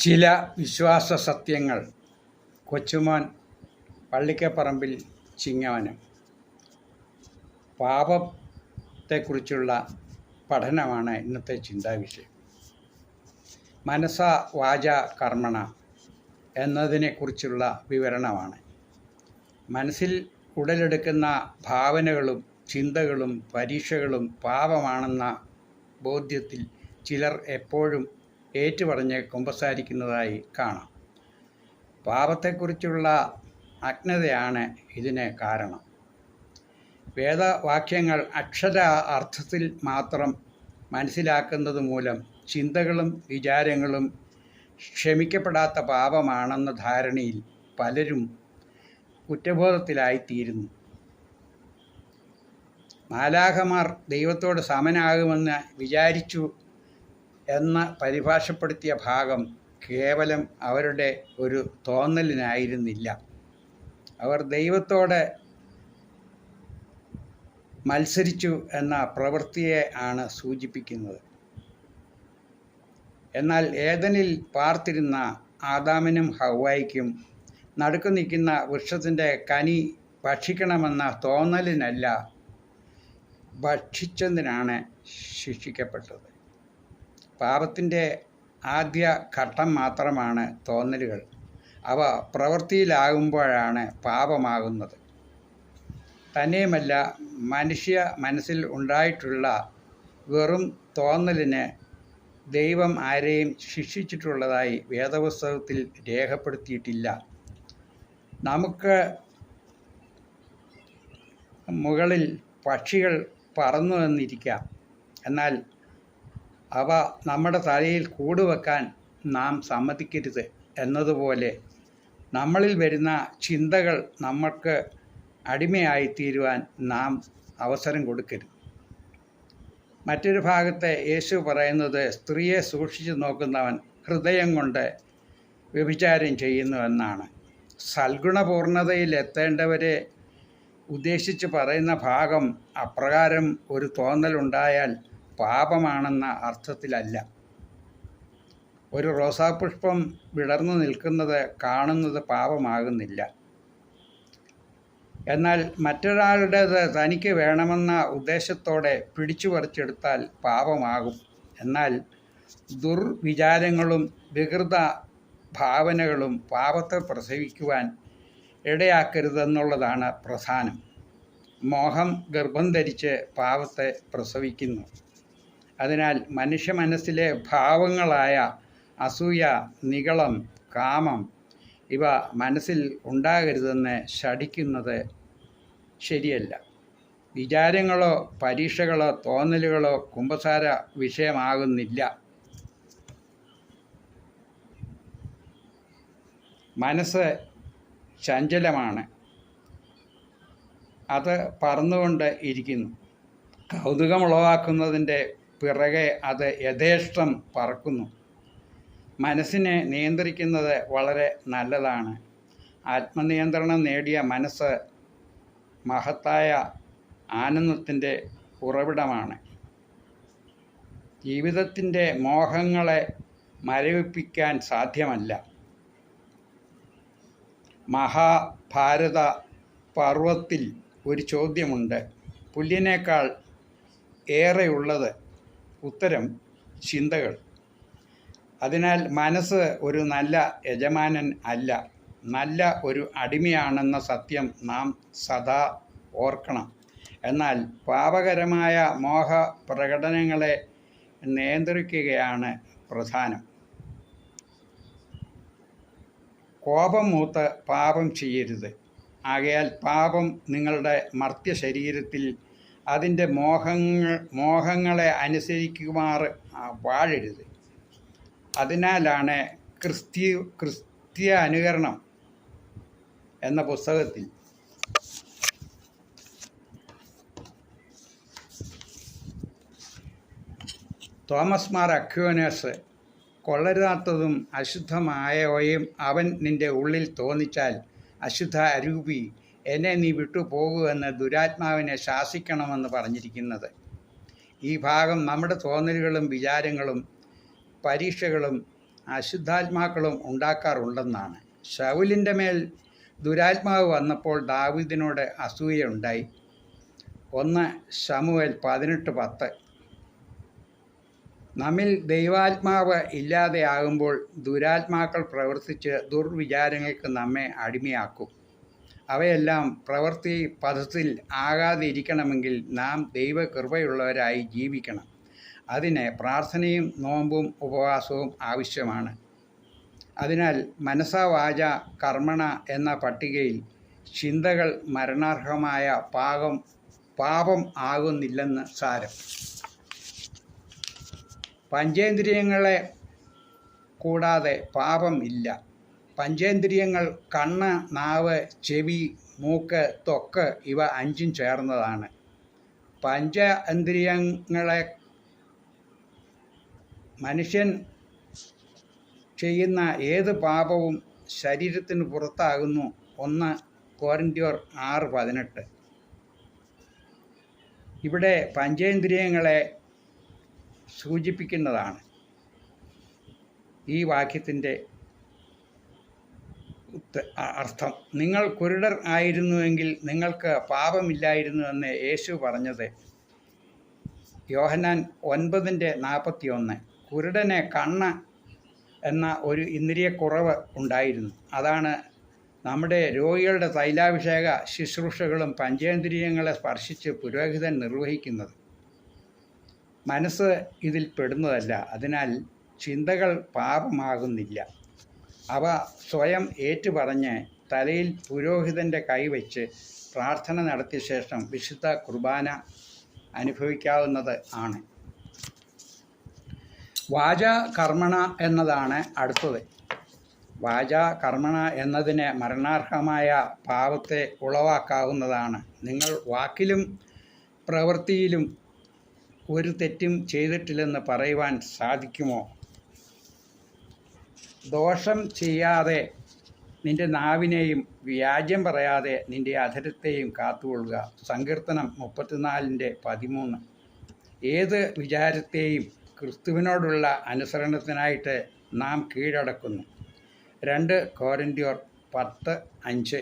ചില വിശ്വാസ സത്യങ്ങൾ. കൊച്ചുമോൻ പള്ളിക്കപ്പറമ്പിൽ ചിങ്ങവനം. പാപത്തെക്കുറിച്ചുള്ള പഠനമാണ് ഇന്നത്തെ ചിന്താവിഷയം. മനസാ വാച കർമ്മണ എന്നതിനെക്കുറിച്ചുള്ള വിവരണമാണ്. മനസ്സിൽ ഉടലെടുക്കുന്ന ഭാവനകളും ചിന്തകളും പരീക്ഷകളും പാപമാണെന്ന ബോധ്യത്തിൽ ചിലർ എപ്പോഴും ഏറ്റുപറഞ്ഞ് കുമ്പസാരിക്കുന്നതായി കാണാം. പാപത്തെക്കുറിച്ചുള്ള അജ്ഞതയാണ് ഇതിന് കാരണം. വേദവാക്യങ്ങൾ അക്ഷര അർത്ഥത്തിൽ മാത്രം മനസ്സിലാക്കുന്നത് മൂലം ചിന്തകളും വിചാരങ്ങളും ക്ഷമിക്കപ്പെടാത്ത പാപമാണെന്ന ധാരണയിൽ പലരും കുറ്റബോധത്തിലായിത്തീരുന്നു. മാലാഖമാർ ദൈവത്തോട് സമനാകുമെന്ന് വിചാരിച്ചു എന്ന് പരിഭാഷപ്പെടുത്തിയ ഭാഗം കേവലം അവരുടെ ഒരു തോന്നലിനായിരുന്നില്ല. അവർ ദൈവത്തോട് മത്സരിച്ചു എന്ന പ്രവൃത്തിയെ ആണ് സൂചിപ്പിക്കുന്നത്. എന്നാൽ ഏദനിൽ പാർത്തിരുന്ന ആദാമിനും ഹവ്വായ്ക്കും നടുക്ക് നിൽക്കുന്ന വൃക്ഷത്തിൻ്റെ കനി ഭക്ഷിക്കണമെന്ന തോന്നലിനല്ല, ഭക്ഷിച്ചതിനാണ് ശിക്ഷിക്കപ്പെട്ടത്. പാപത്തിൻ്റെ ആദ്യ ഘട്ടം മാത്രമാണ് തോന്നലുകൾ. അവ പ്രവൃത്തിയിലാകുമ്പോഴാണ് പാപമാകുന്നത്. തന്നെയുമല്ല, മനുഷ്യ മനസ്സിൽ ഉണ്ടായിട്ടുള്ള വെറും തോന്നലിന് ദൈവം ആരെയും ശിക്ഷിച്ചിട്ടുള്ളതായി വേദപുസ്തകത്തിൽ രേഖപ്പെടുത്തിയിട്ടില്ല. നമുക്ക് മുകളിൽ പക്ഷികൾ പറന്നു വന്നിരിക്കാം, എന്നാൽ അവ നമ്മുടെ തലയിൽ കൂടുവെക്കാൻ നാം സമ്മതിക്കരുത് എന്നതുപോലെ നമ്മളിൽ വരുന്ന ചിന്തകൾ നമുക്ക് അടിമയായിത്തീരുവാൻ നാം അവസരം കൊടുക്കരുത്. മറ്റൊരു ഭാഗത്ത് യേശു പറയുന്നത്, സ്ത്രീയെ സൂക്ഷിച്ചു നോക്കുന്നവൻ ഹൃദയം കൊണ്ട് വ്യഭിചാരം ചെയ്യുന്നുവെന്നാണ്. സൽഗുണപൂർണതയിൽ എത്തേണ്ടവരെ ഉദ്ദേശിച്ച് പറയുന്ന ഭാഗം അപ്രകാരം ഒരു തോന്നലുണ്ടായാൽ പാപമാണെന്ന അർത്ഥത്തിലല്ല. ഒരു റോസാപുഷ്പം വിടർന്നു നിൽക്കുന്നത് കാണുന്നത് പാപമാകുന്നില്ല. എന്നാൽ മറ്റൊരാളുടേത് തനിക്ക് വേണമെന്ന ഉദ്ദേശത്തോടെ പിടിച്ചു പറിച്ചെടുത്താൽ പാപമാകും. എന്നാൽ ദുർവിചാരങ്ങളും വികൃത ഭാവനകളും പാപത്തെ പ്രസവിക്കുവാൻ ഇടയാക്കരുതെന്നുള്ളതാണ് പ്രധാനം. മോഹം ഗർഭം ധരിച്ച് പാപത്തെ പ്രസവിക്കുന്നു. അതിനാൽ മനുഷ്യ മനസ്സിലെ ഭാവങ്ങളായ അസൂയ, നിഗളം, കാമം ഇവ മനസ്സിൽ ഉണ്ടാകരുതെന്ന് ശഠിക്കുന്നത് ശരിയല്ല. വിചാരങ്ങളോ പരീക്ഷകളോ തോന്നലുകളോ കുമ്പസാര വിഷയമാകുന്നില്ല. മനസ്സ് ചഞ്ചലമാണ്. അത് പറന്നുകൊണ്ട് ഇരിക്കുന്നു. കൗതുകമുളവാക്കുന്നതിൻ്റെ പിറകെ അത് യഥേഷ്ടം പറക്കുന്നു. മനസ്സിനെ നിയന്ത്രിക്കുന്നത് വളരെ നല്ലതാണ്. ആത്മനിയന്ത്രണം നേടിയ മനസ്സ് മഹത്തായ ആനന്ദത്തിൻ്റെ ഉറവിടമാണ്. ജീവിതത്തിൻ്റെ മോഹങ്ങളെ മരവിപ്പിക്കാൻ സാധ്യമല്ല. മഹാഭാരത പർവത്തിൽ ഒരു ചോദ്യമുണ്ട്. പുല്ലിനേക്കാൾ ഏറെയുള്ളത് ഉത്തരം ചിന്തകൾ. അതിനാൽ മനസ്സ് ഒരു നല്ല യജമാനൻ അല്ല, നല്ല ഒരു അടിമയാണെന്ന സത്യം നാം സദാ ഓർക്കണം. എന്നാൽ പാപകരമായ മോഹ പ്രകടനങ്ങളെ നിയന്ത്രിക്കുകയാണ് പ്രധാനം. കോപം മൂത്ത് പാപം ചെയ്യരുത്. ആകയാൽ പാപം നിങ്ങളുടെ മർത്യ ശരീരത്തിൽ അതിൻ്റെ മോഹങ്ങളെ അനുസരിക്കുമാർ വാഴരുത്. അതിനാലാണ് ക്രിസ്തീയ അനുകരണം എന്ന പുസ്തകത്തിൽ തോമസ് മാർ അക്വിനാസ്, കൊള്ളരുതാത്തതും അശുദ്ധമായവയും അവൻ നിൻ്റെ ഉള്ളിൽ തോന്നിച്ചാൽ അശുദ്ധ അരൂപി, എന്നെ നീ വിട്ടുപോകൂ എന്ന് ദുരാത്മാവിനെ ശാസിക്കണമെന്ന് പറഞ്ഞിരിക്കുന്നത്. ഈ ഭാഗം നമ്മുടെ തോന്നലുകളും വിചാരങ്ങളും പരീക്ഷകളും അശുദ്ധാത്മാക്കളും ഉണ്ടാക്കാറുണ്ടെന്നാണ്. ശൗലിൻ്റെ മേൽ ദുരാത്മാവ് വന്നപ്പോൾ ദാവീദിനോട് അസൂയയുണ്ടായി. 1 ശമൂവേൽ 18:10. നമ്മിൽ ദൈവാത്മാവ് ഇല്ലാതെയാകുമ്പോൾ ദുരാത്മാക്കൾ പ്രവർത്തിച്ച് ദുർവിചാരങ്ങൾക്ക് നമ്മെ അടിമയാക്കും. അവയെല്ലാം പ്രവൃത്തി പഥത്തിൽ ആകാതിരിക്കണമെങ്കിൽ നാം ദൈവകൃപയുള്ളവരായി ജീവിക്കണം. അതിന് പ്രാർത്ഥനയും നോമ്പും ഉപവാസവും ആവശ്യമാണ്. അതിനാൽ മനസാ വാച കർമ്മണ എന്ന പട്ടികയിൽ ചിന്തകൾ മരണാർഹമായ പാപം ആകുന്നില്ലെന്ന് സാരം. പഞ്ചേന്ദ്രിയങ്ങളെ കൂടാതെ പാപം ഇല്ല. പഞ്ചേന്ദ്രിയങ്ങൾ കണ്ണ്, നാവ്, ചെവി, മൂക്ക്, ത്വക്ക് ഇവ 5 ചേർന്നതാണ്. പഞ്ചേന്ദ്രിയങ്ങളെ മനുഷ്യൻ ചെയ്യുന്ന ഏത് പാപവും ശരീരത്തിന് പുറത്താകുന്നു. 1 കൊരിന്ത്യർ 6:18. ഇവിടെ പഞ്ചേന്ദ്രിയങ്ങളെ സൂചിപ്പിക്കുന്നതാണ് ഈ വാക്യത്തിൻ്റെ അർത്ഥം. നിങ്ങൾ കുരുടർ ആയിരുന്നുവെങ്കിൽ നിങ്ങൾക്ക് പാപമില്ലായിരുന്നുവെന്ന് യേശു പറഞ്ഞത് യോഹന്നാൻ 9:41. കുരുടന് കണ്ണ് എന്ന ഒരു ഇന്ദ്രിയക്കുറവ് ഉണ്ടായിരുന്നു. അതാണ് നമ്മുടെ രോഗികളുടെ തൈലാഭിഷേക ശുശ്രൂഷകളും പഞ്ചേന്ദ്രിയങ്ങളെ സ്പർശിച്ച് പുരോഹിതൻ നിർവഹിക്കുന്നത്. മനസ്സ് ഇതിൽ പെടുന്നതല്ല. അതിനാൽ ചിന്തകൾ പാപമാകുന്നില്ല. അവ സ്വയം ഏറ്റുപറഞ്ഞ് തലയിൽ പുരോഹിതൻ്റെ കൈവച്ച് പ്രാർത്ഥന നടത്തിയ ശേഷം വിശുദ്ധ കുർബാന അനുഭവിക്കാവുന്നത് ആണ്. വാചാ കർമ്മണ എന്നതാണ് അടുത്തത്. വാചാ കർമ്മണ എന്നതിന് മരണാർഹമായ പാപത്തെ ഉളവാക്കാവുന്നതാണ്. നിങ്ങൾ വാക്കിലും പ്രവൃത്തിയിലും ഒരു തെറ്റും ചെയ്തിട്ടില്ലെന്ന് പറയുവാൻ സാധിക്കുമോ? ദോഷം ചെയ്യാതെ നിന്റെ നാവിനെയും വ്യാജ്യം പറയാതെ നിന്റെ അധരത്തെയും കാത്തുകൊള്ളുക. സങ്കീർത്തനം 34:13. ഏത് വിചാരത്തെയും ക്രിസ്തുവിനോടുള്ള അനുസരണത്തിനായിട്ട് നാം കീഴടക്കുന്നു. 2 കൊരിന്ത്യർ 10:5.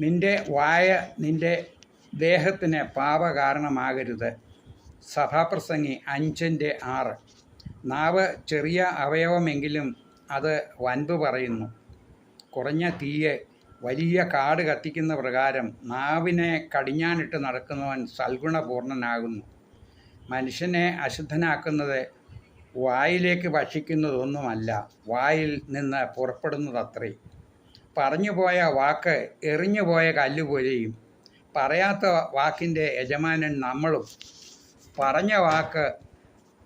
നിന്റെ വായ നിന്റെ ദേഹത്തിന് പാപകാരണമാകരുത്. സഭാപ്രസംഗി 5:6. നാവ് ചെറിയ അവയവമെങ്കിലും അത് വൻപ് പറയുന്നു. കുറഞ്ഞ തീയെ വലിയ കാട് കത്തിക്കുന്ന പ്രകാരം നാവിനെ കടിഞ്ഞാണിട്ട് നടക്കുന്നവൻ സൽഗുണപൂർണനാകുന്നു. മനുഷ്യനെ അശുദ്ധനാക്കുന്നത് വായിലേക്ക് ഭക്ഷിക്കുന്നതൊന്നുമല്ല, വായിൽ നിന്ന് പുറപ്പെടുന്നതത്രേ. പറഞ്ഞുപോയ വാക്ക് എറിഞ്ഞുപോയ കല്ലുപോലെയും പറയാത്ത വാക്കിൻ്റെ യജമാനൻ നമ്മളും പറഞ്ഞ വാക്ക്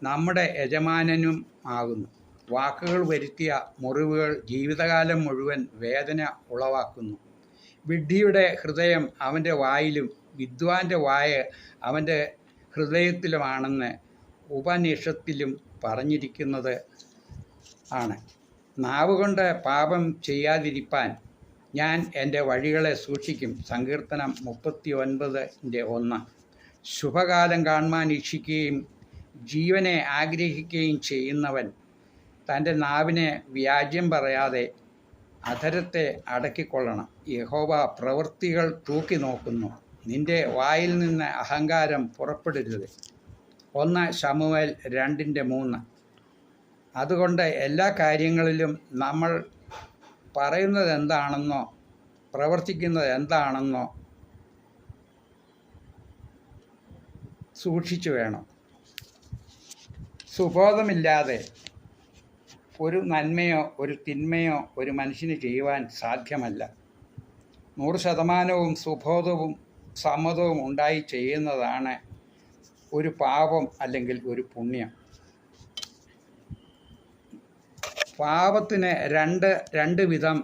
നമ്മുടെ യജമാനനും ആകുന്നു. വാക്കുകൾ വരുത്തിയ മുറിവുകൾ ജീവിതകാലം മുഴുവൻ വേദന ഉളവാക്കുന്നു. വിഡ്ഢിയുടെ ഹൃദയം അവൻ്റെ വായിലും വിദ്വാൻ്റെ വായ അവൻ്റെ ഹൃദയത്തിലുമാണെന്ന് ഉപനിഷത്തിലും പറഞ്ഞിരിക്കുന്നത് ആണ്. നാവുകൊണ്ട് പാപം ചെയ്യാതിരിപ്പാൻ ഞാൻ എൻ്റെ വഴികളെ സൂക്ഷിക്കും. സങ്കീർത്തനം 39:1. ശുഭകാലം കാണുവാൻ ഇച്ഛിക്കുകയും ജീവനെ ആഗ്രഹിക്കുകയും ചെയ്യുന്നവൻ തൻ്റെ നാവിനെ വ്യാജ്യം പറയാതെ അധരത്തെ അടക്കിക്കൊള്ളണം. യഹോവ പ്രവൃത്തികൾ തൂക്കി നോക്കുന്നു. നിന്റെ വായിൽ നിന്ന് അഹങ്കാരം പുറപ്പെടരുത്. 1 ശമൂവേൽ 2:3. അതുകൊണ്ട് എല്ലാ കാര്യങ്ങളിലും നമ്മൾ പറയുന്നത് എന്താണെന്നോ പ്രവർത്തിക്കുന്നത് എന്താണെന്നോ സൂക്ഷിച്ചു വേണം. സുബോധമില്ലാതെ ഒരു നന്മയോ ഒരു തിന്മയോ ഒരു മനുഷ്യന് ചെയ്യുവാൻ സാധ്യമല്ല. 100% സുബോധവും സമ്മതവും ഉണ്ടായി ചെയ്യുന്നതാണ് ഒരു പാപം അല്ലെങ്കിൽ ഒരു പുണ്യം. പാപത്തിന് രണ്ട് വിധം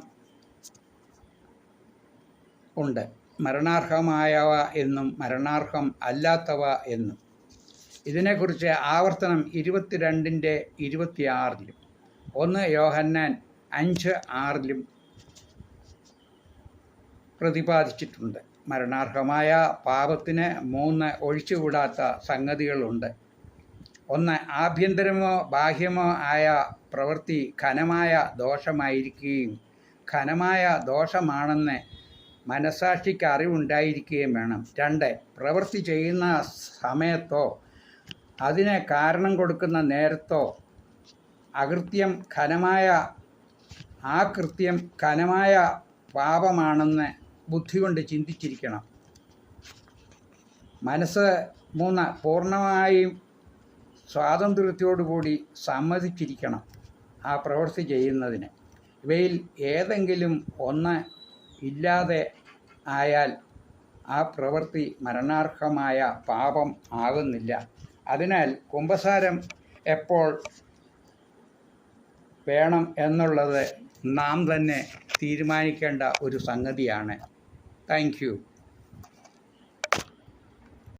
ഉണ്ട്. മരണാർഹമായവ എന്നും മരണാർഹം അല്ലാത്തവ എന്നും. ഇതിനെക്കുറിച്ച് ആവർത്തനം 22:26 1 യോഹന്നാൻ 5:6 പ്രതിപാദിച്ചിട്ടുണ്ട്. മരണാർഹമായ പാപത്തിന് 3 ഒഴിച്ചുകൂടാത്ത സംഗതികളുണ്ട്. ഒന്ന്, ആഭ്യന്തരമോ ബാഹ്യമോ ആയ പ്രവൃത്തി ഘനമായ ദോഷമായിരിക്കുകയും ഘനമായ ദോഷമാണെന്ന് മനസാക്ഷിക്ക് അറിവുണ്ടായിരിക്കുകയും വേണം. 2, പ്രവൃത്തി ചെയ്യുന്ന സമയത്തോ അതിന് കാരണം കൊടുക്കുന്ന നേരത്തോ ആ കൃത്യം ഘനമായ പാപമാണെന്ന് ബുദ്ധി കൊണ്ട് ചിന്തിച്ചിരിക്കണം. 3, പൂർണ്ണമായും സ്വാതന്ത്ര്യത്തോടുകൂടി സമ്മതിച്ചിരിക്കണം ആ പ്രവൃത്തി ചെയ്യുന്നതിന്. ഇവയിൽ ഏതെങ്കിലും ഒന്ന് ഇല്ലാതെ ആയാൽ ആ പ്രവൃത്തി മരണാർഹമായ പാപം ആകുന്നില്ല. അതിനാൽ കുമ്പസാരം എപ്പോൾ വേണം എന്നുള്ളത് നാം തന്നെ തീരുമാനിക്കേണ്ട ഒരു സംഗതിയാണ്. Thank you.